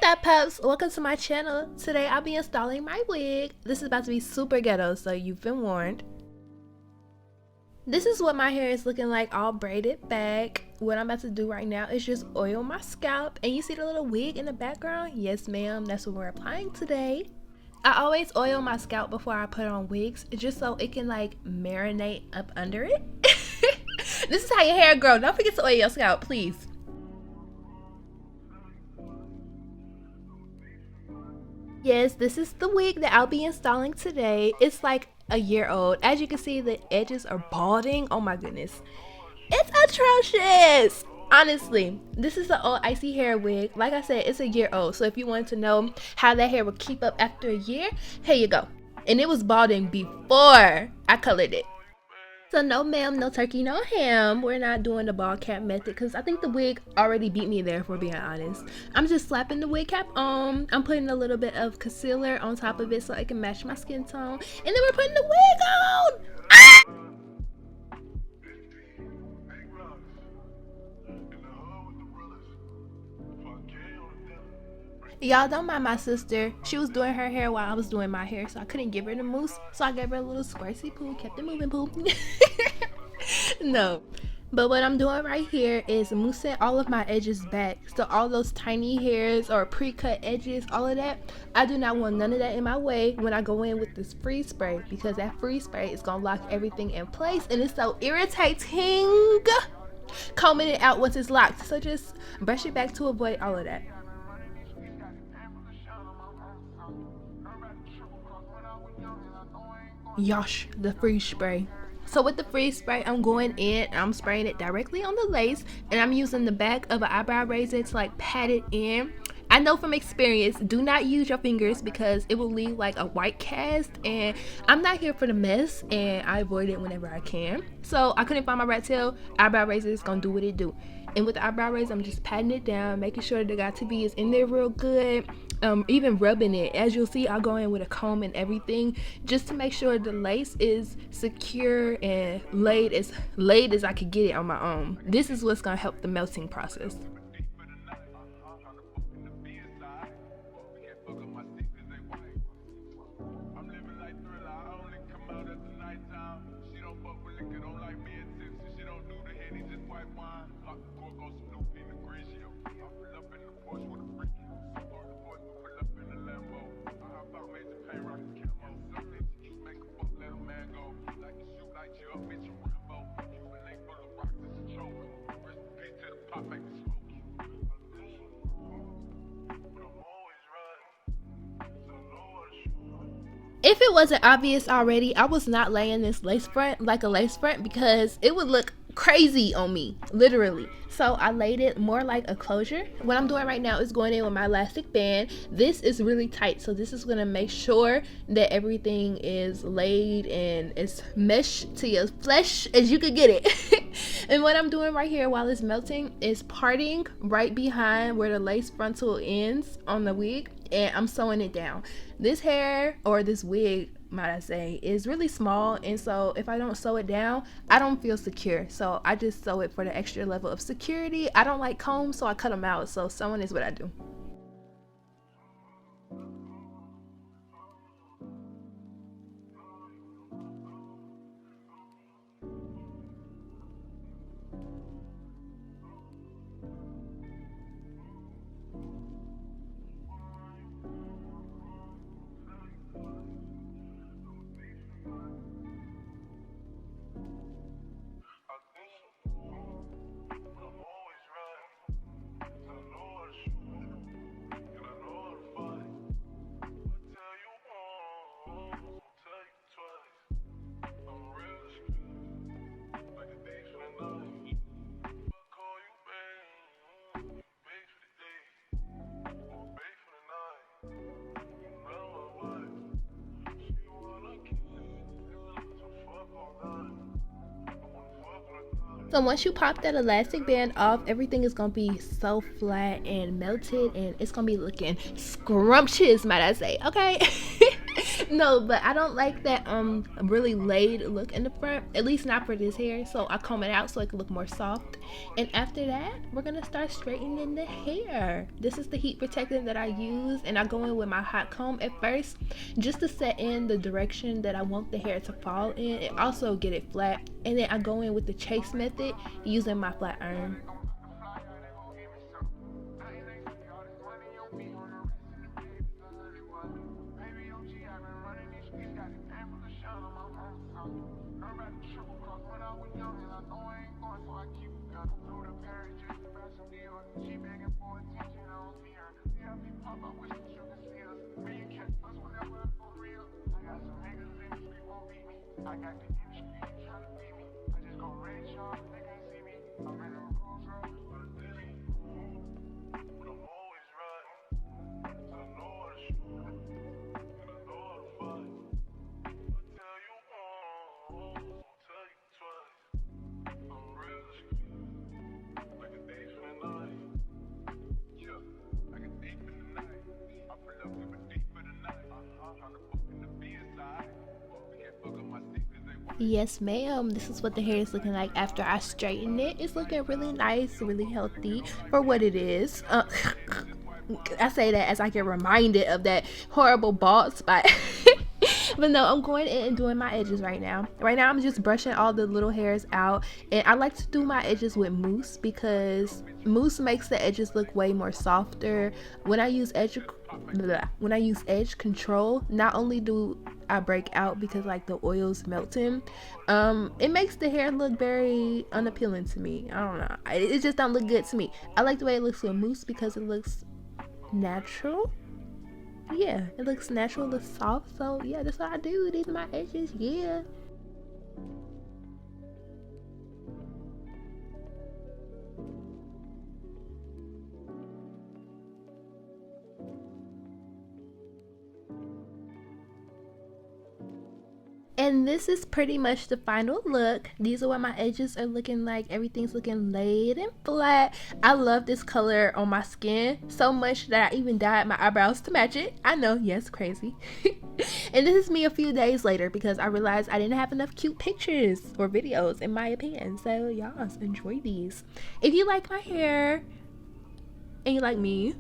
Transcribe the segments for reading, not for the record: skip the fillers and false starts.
up, pups? Welcome to my channel. Today I'll be installing my wig. This is about to be super ghetto, so you've been warned. This is what my hair is looking like, all braided back. What I'm about to do right now is just oil my scalp, and you see the little wig in the background? Yes ma'am, that's what we're applying today. I always oil my scalp before I put on wigs, just so it can like marinate up under it. This is how your hair grows. Don't forget to oil your scalp, please. Yes, this is the wig that I'll be installing today. It's like a year old. As you can see, the edges are balding. Oh my goodness. It's atrocious. Honestly, this is the old ISEE hair wig. Like I said, it's a year old. So if you want to know how that hair will keep up after a year, here you go. And it was balding before I colored it. So no ma'am, no turkey, no ham. We're not doing the bald cap method because I think the wig already beat me there, if we're being honest. I'm just slapping the wig cap on. I'm putting a little bit of concealer on top of it so it can match my skin tone. And then we're putting the wig on. Ah! Y'all don't mind my sister. She was doing her hair while I was doing my hair, so I couldn't give her the mousse. So I gave her a little squirty poo, kept it moving poo. No. But what I'm doing right here is moussing all of my edges back. So all those tiny hairs or pre-cut edges, all of that, I do not want none of that in my way when I go in with this freeze spray, because that freeze spray is gonna lock everything in place and it's so irritating combing it out once it's locked. So just brush it back to avoid all of that. Yosh, the freeze spray. So with the freeze spray, I'm going in, I'm spraying it directly on the lace, and I'm using the back of an eyebrow razor to like pat it in. I know from experience, do not use your fingers because it will leave like a white cast, and I'm not here for the mess, and I avoid it whenever I can. So I couldn't find my rat tail. Eyebrow razor is gonna do what it do. And with the eyebrow razor, I'm just patting it down, making sure the got to be is in there real good. Even rubbing it. As you'll see, I'll go in with a comb and everything just to make sure the lace is secure and laid as I could get it on my own. This is what's gonna help the melting process. If it wasn't obvious already, I was not laying this lace front like a lace front because it would look crazy on me, literally. So I laid it more like a closure. What I'm doing right now is going in with my elastic band. This is really tight, so this is going to make sure that everything is laid and it's meshed to your flesh as you could get it. And what I'm doing right here while it's melting is parting right behind where the lace frontal ends on the wig, and I'm sewing it down. This hair, or this wig might I say, is really small, and so if I don't sew it down, I don't feel secure. So I just sew it for the extra level of security. I don't like combs, so I cut them out. So sewing is what I do. So once you pop that elastic band off, everything is gonna be so flat and melted, and it's gonna be looking scrumptious, might I say, okay? No, but I don't like that really laid look in the front, at least not for this hair. So I comb it out so it can look more soft. And after that, we're gonna start straightening the hair. This is the heat protectant that I use, and I go in with my hot comb at first just to set in the direction that I want the hair to fall in and also get it flat. And then I go in with the chase method using my flat iron. Yes, ma'am. This is what the hair is looking like after I straighten it. It's looking really nice, really healthy for what it is. I say that as I get reminded of that horrible bald spot. But no, I'm going in and doing my edges right now. Right now, I'm just brushing all the little hairs out. And I like to do my edges with mousse because mousse makes the edges look way more softer. When I use edge control, not only do I break out because like the oil's melting, it makes the hair look very unappealing to me. I don't know. It just don't look good to me. I like the way it looks with mousse because it looks natural. Yeah, it looks natural, it looks soft. So yeah, that's what I do. These are my edges. Yeah. And this is pretty much the final look. These are what my edges are looking like. Everything's looking laid and flat. I love this color on my skin so much that I even dyed my eyebrows to match it. I know, yes, crazy. And this is me a few days later because I realized I didn't have enough cute pictures or videos in my opinion. So y'all enjoy these. If you like my hair and you like me,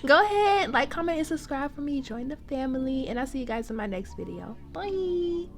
go ahead, like, comment, and subscribe for me. Join the family, and I'll see you guys in my next video. Bye.